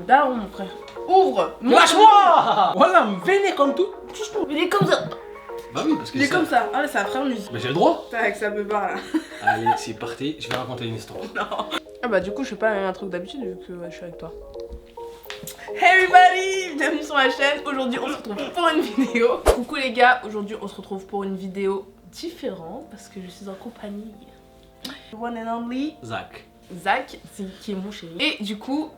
daron, mon frère. Ouvre. Lâche-moi. Voilà, me vénère comme tout. Il est comme ça. Bah oui, parce que Il est comme ça. Ah, c'est un frère lui. Mais j'ai le droit. T'as avec sa beubare là. Allez, c'est parti, je vais raconter une histoire. Non. Ah bah du coup, je fais pas la même intro que d'habitude vu que je suis avec toi. Hey everybody, bienvenue sur ma chaîne. Aujourd'hui, on se retrouve pour une vidéo. Coucou les gars, aujourd'hui, on se retrouve pour une vidéo différente parce que je suis en compagnie one and only Zach, qui est mon chéri. Et du coup,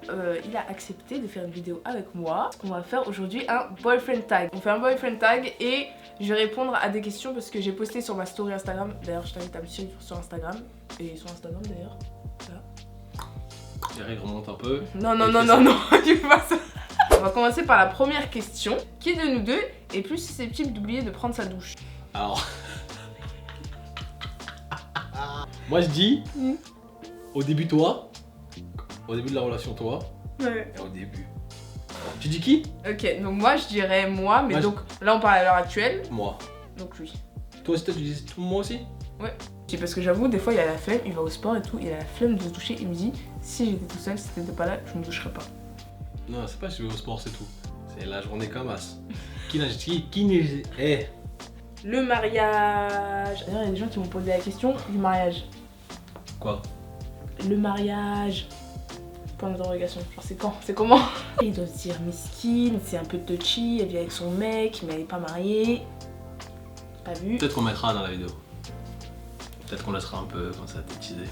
il a accepté de faire une vidéo avec moi. On va faire aujourd'hui un boyfriend tag. On fait un boyfriend tag et je vais répondre à des questions parce que j'ai posté sur ma story Instagram. D'ailleurs, je t'invite à me suivre sur Instagram. Et sur Instagram d'ailleurs. Thierry remonte un peu. Non, tu fais pas ça. On va commencer par la première question. Qui de nous deux est plus susceptible d'oublier de prendre sa douche? Alors. Moi je dis. Au début toi. Au début de la relation toi. Ouais. Et au début. Tu dis qui? Ok, donc moi je dirais moi, mais Moi, donc là on parle à l'heure actuelle. Moi. Donc lui. Toi aussi tu dis tout moi aussi? Ouais. Parce que j'avoue, des fois il a la flemme, il va au sport et tout, il a la flemme de se doucher, il me dit si j'étais tout seul, si t'étais pas là, je me doucherais pas. Non, c'est pas si je vais au sport, c'est tout. C'est la journée comme as. Qui n'est. Eh. Le mariage. D'ailleurs, il y a des gens qui m'ont posé la question du mariage. Quoi? Le mariage. Point d'interrogation. Genre, c'est quand? C'est comment? Ils doivent se dire mesquine, c'est un peu touchy, elle vit avec son mec, mais elle est pas mariée. Pas vu. Peut-être qu'on mettra dans la vidéo. Peut-être qu'on laissera un peu comme ça teaser.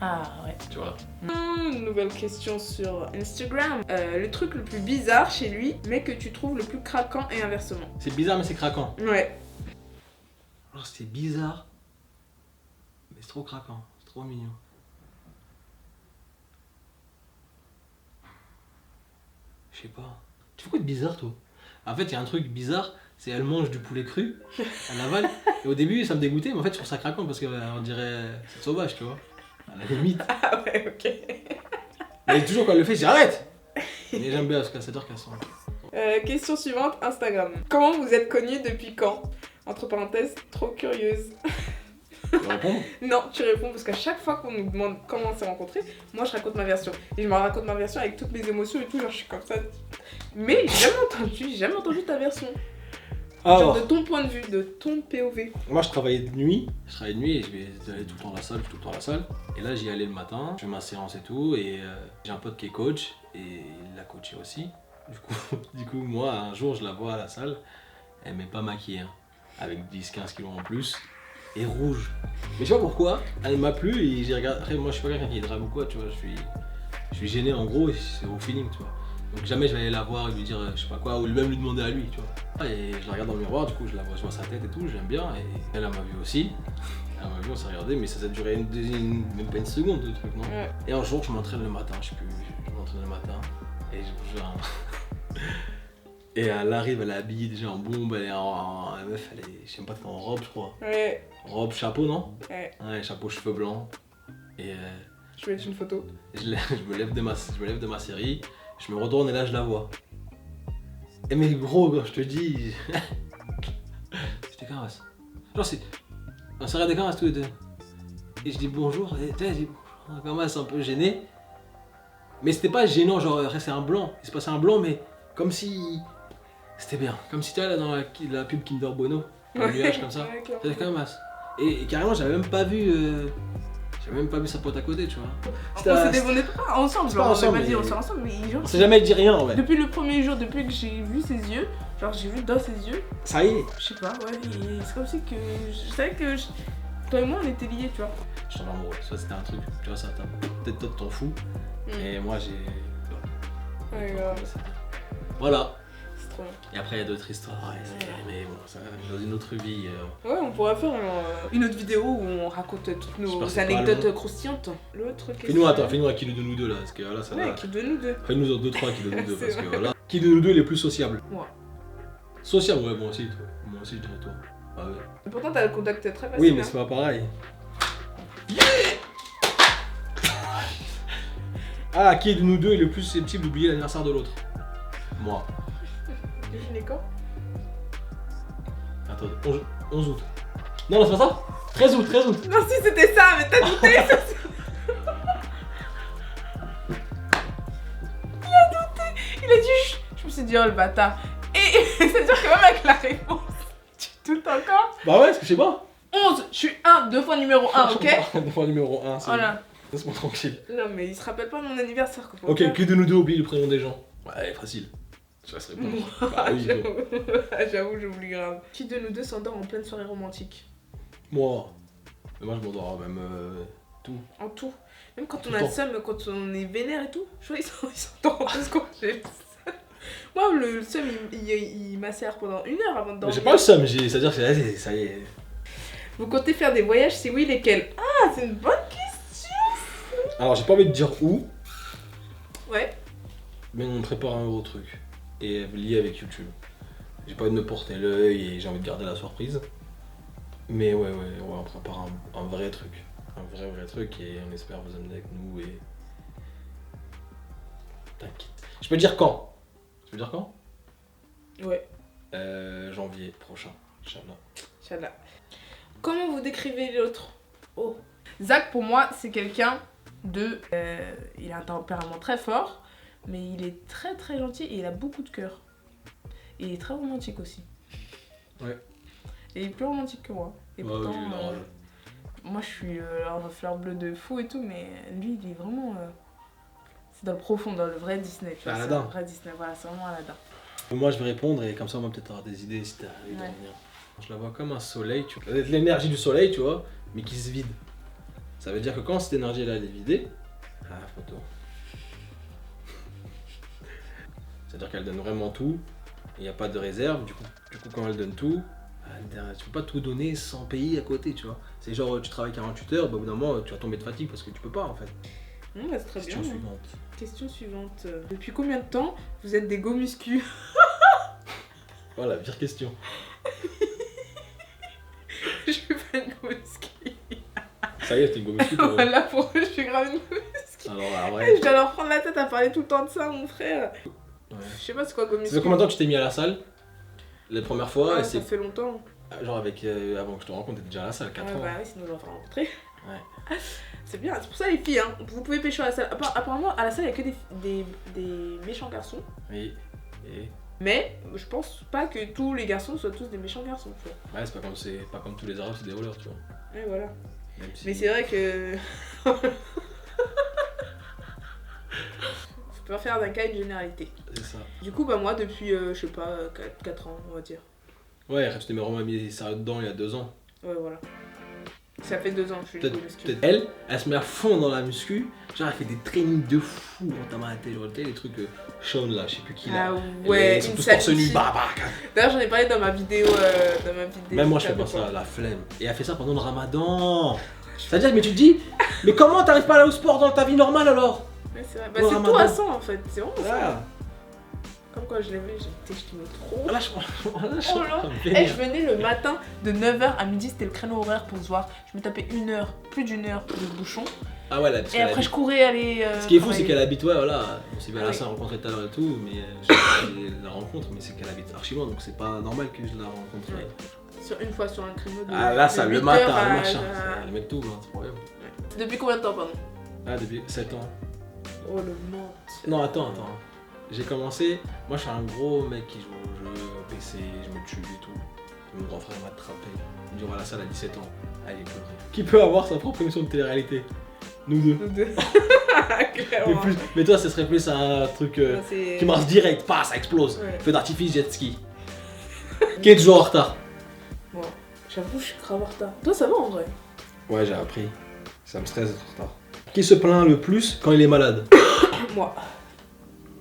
Ah ouais. Tu vois. Une nouvelle question sur Instagram. Le truc le plus bizarre chez lui, mais que tu trouves le plus craquant et inversement. C'est bizarre mais c'est craquant. Ouais. Alors c'est bizarre, mais c'est trop craquant, c'est trop mignon. Je sais pas. Tu fais quoi de bizarre toi? En fait il y a un truc bizarre, c'est elle mange du poulet cru, elle avale, et au début ça me dégoûtait, mais en fait je trouve ça craquant parce qu'on dirait c'est sauvage tu vois. À la limite. Ah ouais, ok. Mais toujours quand elle le fait, j'arrête. Mais j'aime bien parce qu'à 7h qu'elle sent. Question suivante, Instagram. Comment vous êtes connus depuis quand? Entre parenthèses, trop curieuse. Tu veux répondre? Non, tu réponds parce qu'à chaque fois qu'on nous demande comment on s'est rencontrés, moi je raconte ma version. Et je me raconte ma version avec toutes mes émotions et tout, genre je suis comme ça. Mais j'ai jamais entendu ta version. Genre de ton point de vue, de ton POV. Moi je travaillais de nuit et je vais aller tout le temps à la salle, Et là j'y allais le matin, je fais ma séance et tout, et j'ai un pote qui est coach, et il l'a coaché aussi. Du coup moi un jour je la vois à la salle, elle m'est pas maquillée, hein, avec 10-15 kilos en plus, et rouge. Mais je sais pas pourquoi, elle m'a plu et j'ai regardé. Après moi je suis pas quelqu'un qui drague ou quoi, tu vois, je suis gêné en gros, et c'est au feeling, tu vois. Donc jamais je vais aller la voir et lui dire je sais pas quoi, ou même lui demander à lui, tu vois. Et je la regarde dans le miroir, du coup je vois sa tête et tout, j'aime bien, et elle m'a vu aussi. Elle m'a vu, on s'est regardé, mais ça a duré même pas une seconde de truc, non? Ouais. Et un jour je m'entraîne le matin, je m'entraîne le matin, et et elle arrive, elle est habillée déjà en bombe, elle est la meuf, je sais pas, en robe je crois. Ouais. Robe, chapeau, non? Ouais, chapeau, cheveux blancs. Et je vais mettre une photo. Je me lève de ma série. Je me retourne et là je la vois. Et mais gros, je te dis. C'était quand même. Genre on s'est regardé quand même tous les deux. Et je dis bonjour, et tu sais, je dis bonjour. Quand même, c'est un peu gêné. Mais c'était pas gênant, genre c'est un blanc. Il se passait un blanc, mais comme si. C'était bien. Comme si tu étais là dans la pub Kinder Bueno. Un nuage comme ça. C'était quand même masse. Et carrément, j'avais même pas vu. J'avais même pas vu sa pote à côté, tu vois. On n'était pas ensemble, genre on s'est pas dit on sort ensemble, mais genre... On s'est jamais dit rien, ouais. Depuis le premier jour, depuis que j'ai vu ses yeux, genre j'ai vu dans ses yeux... Ça y est. Je sais pas, ouais, c'est comme si que... Je savais que toi et moi on était liés, tu vois. Je t'en amoureux, ça c'était un truc, tu vois, ça peut-être toi t'en fous, et moi j'ai... Ouais, grave. Voilà. C'est trop bien. Et après il y a d'autres histoires, mais bon, ça, dans une autre vie... Ouais, on pourrait faire une autre vidéo où on raconte toutes nos anecdotes croustillantes. L'autre question... Fais-nous un qui de nous deux là, parce que là ça va... Ouais, qui de nous deux. Fais-nous 2-3 qui de nous deux, parce que voilà... Qui de nous deux est le plus sociable? Moi. Sociable, ouais, moi aussi, toi. Moi aussi je dirais toi. Ah ouais. Et pourtant t'as le contact très facile. Oui, mais c'est pas pareil. Ah, qui de nous deux est le plus susceptible d'oublier l'anniversaire de l'autre? Moi. Devinez quand? Attends, 11 août. Non, c'est pas ça? 13 août. Non, si c'était ça, mais t'as douté. Il a douté. Il a dit chut. Je me suis dit, oh le bâtard. Et c'est-à-dire que même avec la réponse, tu doutes encore. Bah ouais, parce que je sais pas. 11, je suis 1, 2 fois numéro 1, ok? 2 fois numéro 1, c'est Voilà. laisse-moi tranquille. Non, mais il se rappelle pas de mon anniversaire, quoi. Ok, que de nous deux oublie le prénom des gens. Ouais, facile. Je laisserai pas. Bah oui, J'avoue, j'oublie grave. Qui de nous deux s'endort en pleine soirée romantique? moi. Mais moi, je m'endors même tout. En tout. Même quand Tout on le a le temps. seum, quand on est vénère et tout, je vois, ils s'endorment en 2 secondes. J'ai le seum. Moi, le seum, il macère pendant 1 heure avant de Mais dormir. j'ai pas le seum, c'est-à-dire que ça y est. Vous comptez faire des voyages? Si oui, lesquels? Ah, c'est une bonne question. Alors, j'ai pas envie de dire où, Ouais. mais on prépare un gros truc. Et lié avec YouTube. J'ai pas envie de me porter l'œil et j'ai envie de garder la surprise. Mais ouais, on prépare un vrai truc. Un vrai truc et on espère vous amener avec nous et... T'inquiète. Je peux dire quand? Ouais. Janvier prochain, Inch'Allah. Inch'Allah. Comment vous décrivez l'autre? Oh. Zach, pour moi, c'est quelqu'un de... il a un tempérament très fort, mais il est très très gentil et il a beaucoup de cœur. Et il est très romantique aussi. Ouais. Et il est plus romantique que moi. Et Ouais, pourtant, oui, non, moi je suis un fleur bleue de fou et tout, mais lui, il est vraiment... c'est dans le profond, dans le vrai Disney. Tu vois, Aladdin. C'est un vrai Disney, voilà, c'est vraiment Aladdin. Moi je vais répondre et comme ça on va peut-être avoir des idées si t'as envie de Ouais. revenir. Je la vois comme un soleil, tu vois. L'énergie du soleil, tu vois, mais qui se vide. Ça veut dire que quand cette énergie là elle est vidée, ah photo. C'est-à-dire qu'elle donne vraiment tout, il n'y a pas de réserve, du coup quand elle donne tout, tu peux pas tout donner sans payer à côté, tu vois. C'est genre tu travailles 48 heures, bah, au bout d'un moment tu vas tomber de fatigue parce que tu peux pas en fait. Bah, c'est très Question bien. suivante. Question suivante. Depuis combien de temps vous êtes des go muscu? Voilà, pire question. Je suis pas une go muscu. Ça y est, t'es une gomme toi. Voilà, pour eux, je suis grave une go muscu. Alors là, Je vrai. dois leur prendre la tête à parler tout le temps de ça, mon frère. Ouais. Je sais pas c'est quoi go Ça muscu. fait combien de temps que tu t'es mis à la salle? La première fois, Ah, c'est ça fait longtemps. genre avec avant que je te rencontre, t'étais déjà à la salle, 4 Ouais, ans. bah oui, sinon je l'aurais rencontré. Ouais. C'est bien, c'est pour ça les filles, hein. Vous pouvez pêcher à la salle. Apparemment, à la salle, il y a que des méchants garçons. Oui. Et Mais je pense pas que tous les garçons soient tous des méchants garçons, tu vois. ouais, c'est pas comme tous les arabes, c'est des voleurs, tu vois. Et voilà. Même si... Mais c'est vrai que. Faut pas faire d'un cas une généralité. C'est ça. Du coup, bah, moi, depuis, je sais pas, 4 ans, on va dire. Ouais, je t'ai vraiment mis sérieux dedans il y a 2 ans. Ouais, voilà. Ça fait 2 ans que je suis Peut-être go muscu. elle se met à fond dans la muscu. Genre, elle fait des trainings de fou en tamaté. Genre, tu sais, les trucs Sean là, je sais plus qui là. Ah ouais, Ils sont une tous torse nu, satisfaction. bah. D'ailleurs, j'en ai parlé dans ma vidéo. Même moi, je fais pas ça, la flemme. Et elle fait ça pendant le ramadan. C'est-à-dire, mais tu te dis, mais comment t'arrives pas à aller au sport dans ta vie normale alors? Ouais, c'est vrai. Bah, Au c'est tout ramadan. à 100 en fait. C'est vraiment ça. Ah, Comme quand je l'ai vu, je t'aimais trop. là, je Oh là. Eh, je venais le matin de 9h à midi, c'était le créneau horaire pour se voir. Je me tapais 1 heure, plus d'1 heure de bouchon. Ah ouais, là, parce Et qu'elle après, habite- je courais aller. Ce qui est fou, c'est travailler. qu'elle habite, ouais, voilà. On s'est vu à Ah la oui. salle rencontrer tout à l'heure et tout, mais j'ai la rencontre, mais c'est qu'elle habite archi loin, donc c'est pas normal que je la rencontre. Ouais. Sur une fois sur un créneau de. Ah là, ça, de le 8 matin, heures à- le machin, à- le mec tout, hein, c'est problème. Depuis combien de temps, pardon? Ah, depuis 7 ans. Oh le menteur. Non, attends. J'ai commencé, moi je suis un gros mec qui joue au jeu, PC, je me tue et tout. Mon grand frère m'a attrapé. Il me dit, on va à la salle à 17 ans. Allez, pleurer. Qui peut avoir sa propre émission de télé-réalité? Nous deux. Nous deux. Mais, Clairement. mais toi, ce serait plus un truc Non, c'est- qui marche direct, pas, ça explose. Ouais. Feu d'artifice, jet ski. Qui est toujours en retard? Bon, j'avoue, je suis grave en retard. Toi, ça va en vrai? Ouais, j'ai appris. Ça me stresse d'être en retard. Qui se plaint le plus quand il est malade? Moi.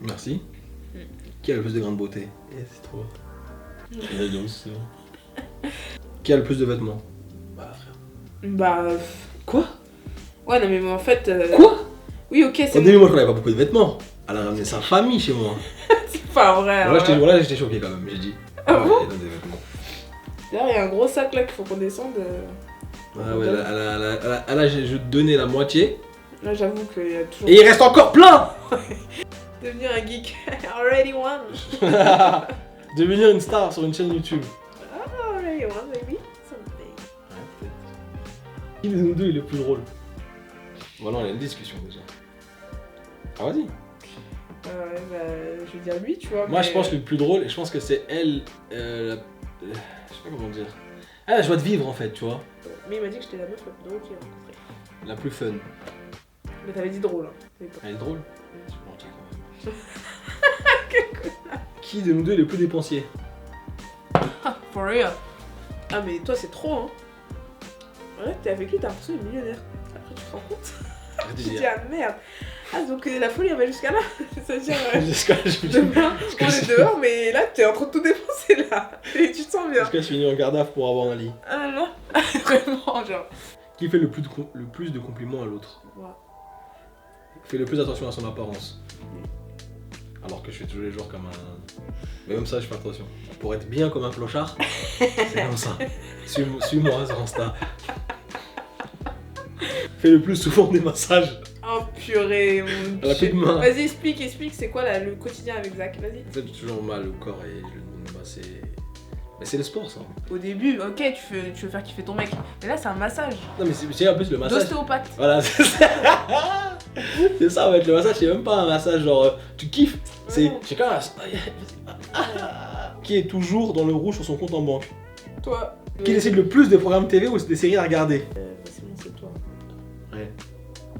Merci. Mm. Qui a le plus de grains de beauté? C'est trop. Qui a le plus de vêtements? Bah, frère. Bah. Quoi? Ouais, non, mais en fait. Quoi? Oui, ok, Au c'est début, moi, je n'avais pas beaucoup de vêtements. Elle a ramené sa famille chez moi. pas vrai. Voilà, j'étais choqué quand même, j'ai dit. Ah bon? elle donne des vêtements. D'ailleurs, il y a un gros sac là qu'il faut qu'on descende. Ah ouais, elle a je donnais la moitié. Là, j'avoue qu'il y a toujours. Et il reste encore plein. Devenir un geek. Already one. Devenir une star sur une chaîne YouTube. Already one, baby. Someday. Ouais, peut-être. Qui de nous deux est le plus drôle? Voilà, on a une discussion déjà. Ah, vas-y. Bah, je veux dire lui, tu vois. Moi, mais... je pense que le plus drôle, je pense que c'est elle. Je sais pas comment dire. Elle a la joie de vivre en fait, tu vois. Mais il m'a dit que j'étais la meuf la plus drôle qu'il a rencontrée. La plus fun. Mais t'avais dit drôle, hein. Elle est drôle. Je suis gentil quand même. Qui de nous deux est le plus dépensier? For real. Ah, mais toi, c'est trop, hein. Ouais, t'es avec lui, t'as l'impression qu'il est millionnaire. Après, tu te rends compte. Arrête de Tu te dis, dire. ah merde. Ah, donc la folie, elle va jusqu'à là. Ça veut dire, Jusqu'à je demain, on est dehors, mais là, t'es en train de tout dépenser, là. Et tu te sens bien. je finis en garde à vue pour avoir un lit. Ah non. Vraiment, genre. Qui fait le plus de compliments à l'autre? Moi. Fait le plus attention à son apparence. Alors que je fais toujours les jours comme un. Mais même ça, je fais attention. Pour être bien comme un clochard, c'est comme ça. Suis-moi sur Insta. Fais le plus souvent des massages. Oh purée, mon Elle a plus de main. Vas-y, explique c'est quoi là, le quotidien avec Zach, vas-y. En fait, j'ai toujours mal au corps et je lui demande de masser. Mais c'est le sport, ça. Au début, ok, tu veux faire kiffer ton mec, mais là c'est un massage. Non, mais c'est en plus le massage. D'ostéopathe. Voilà, c'est ça. C'est ça, en fait, le massage, c'est même pas un massage genre tu kiffes. C'est Non. chacun qui est toujours dans le rouge sur son compte en banque. Toi. Qui décide le plus de programmes TV ou des séries à regarder. C'est bon, c'est toi. Ouais.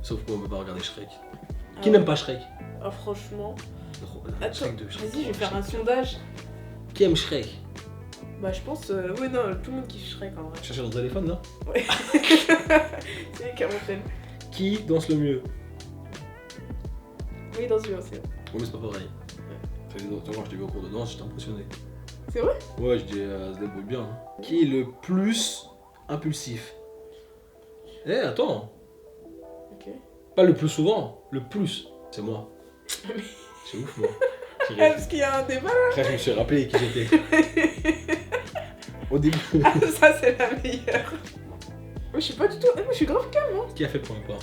Sauf qu'on peut pas regarder Shrek. Ah Qui ouais. n'aime pas Shrek? Ah, franchement. Attends, Attends, vas-y, je vais faire un sondage. Qui aime Shrek? Bah, je pense. Oui, non, tout le monde kiffe Shrek en vrai. Cherchez dans le téléphone, là. Ouais. C'est les quarantaines. Qui danse le mieux? Oui, dans ce jeu aussi. Oui, mais c'est pas pareil. Tu vois, quand je t'ai vu au cours de danse, j'étais impressionné. C'est vrai? Ouais, je dis, elle se débrouille bien. Hein. Qui est le plus impulsif? Eh, attends. Ok. Pas le plus souvent, le plus. C'est moi. C'est ouf, moi. Ah, parce qu'il y a un débat là. Après, je me suis rappelé qui j'étais. Au début. Ah, ça, c'est la meilleure. Moi, je suis pas du tout. Moi, je suis grave calme, hein. Qui a fait le premier pas?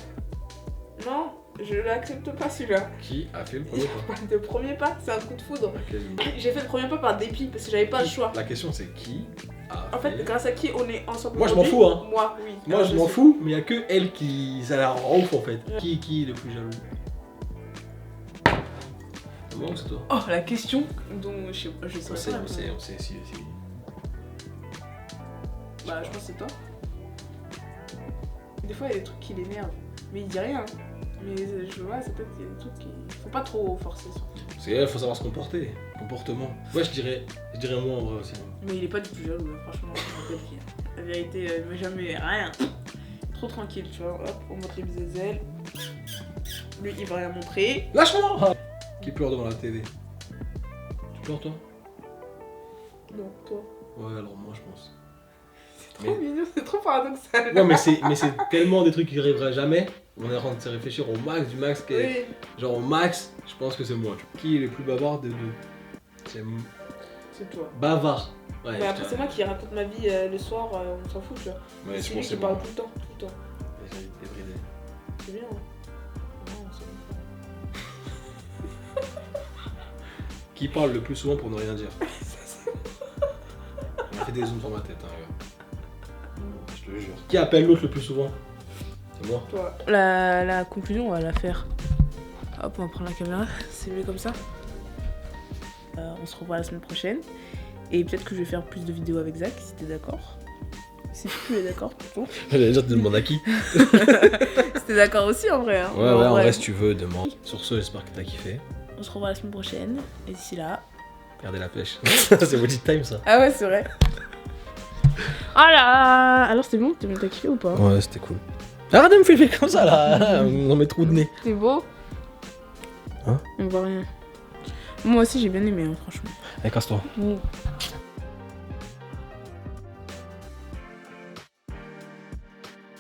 Non, je l'accepte pas celui-là. Qui a fait le premier pas? Le premier pas, c'est un coup de foudre. Ok, J'ai fait le premier pas par dépit parce que j'avais pas le choix. La question, c'est qui a En fait, grâce à qui on est ensemble Moi, je m'en aujourd'hui? fous, hein. Moi, oui. Moi, je m'en sais. fous, mais il y a que elle qui. Ça la rend ouf en fait. Ouais. Qui est le plus jaloux? C'est moi ou c'est toi? Oh, la question dont je sais On pas. sait, la on sait, réponse. on sait si. Bah, je pense que c'est toi. Des fois, il y a des trucs qui l'énervent. Mais il dit rien. Mais je vois, c'est peut-être qu'il y a des trucs qui. Faut pas trop forcer sur. Parce qu'il faut savoir se comporter. Comportement. Ouais, je dirais moi en vrai aussi. Mais il est pas du tout jaloux, hein, franchement. Je m'appelle qui. La vérité, il m'a jamais rien. Trop tranquille, tu vois. Hop, on montre les bisous ailes. Lui, il va rien montrer. Lâche-moi! Qui pleure devant la télé? Tu pleures toi? Non, toi. Ouais, alors moi je pense. C'est trop mignon, c'est trop paradoxal. Non, mais c'est tellement des trucs qui arriveraient jamais. On est en train de se réfléchir au max du max. Oui. Genre au max, je pense que c'est moi. Qui est le plus bavard des deux? C'est C'est toi. bavard. Ouais, Mais après, c'est moi qui raconte ma vie le soir, on s'en fout, tu vois. Ouais, je C'est pense lui que qui c'est parle moi. tout le temps, tout le temps. J'ai débridé. C'est bien, hein. Non, c'est bien. Qui parle le plus souvent pour ne rien dire? On a fait des zooms sur ma tête, hein, regarde. Je te jure. Qui appelle l'autre le plus souvent? C'est moi. Toi. La conclusion, on va la faire. Hop, on va prendre la caméra, c'est mieux comme ça. On se revoit la semaine prochaine. Et peut-être que je vais faire plus de vidéos avec Zach, si t'es d'accord. Si tu es d'accord, plutôt. J'allais dire, tu demandes à qui? Si t'es d'accord aussi, en vrai. Hein. Ouais, en vrai, si tu veux, demande. Sur ce, j'espère que t'as kiffé. On se revoit la semaine prochaine. Et d'ici là... Gardez la pêche. C'est Body Time, ça. Ah ouais, c'est vrai. Ah là. Alors, c'est bon? T'as kiffé ou pas? Ouais, c'était cool. Arrête de me filmer comme ça, là. Dans mes trous de nez. C'était beau? Hein? On voit rien. Moi aussi, j'ai bien aimé, hein, franchement. Allez, casse-toi. Bon.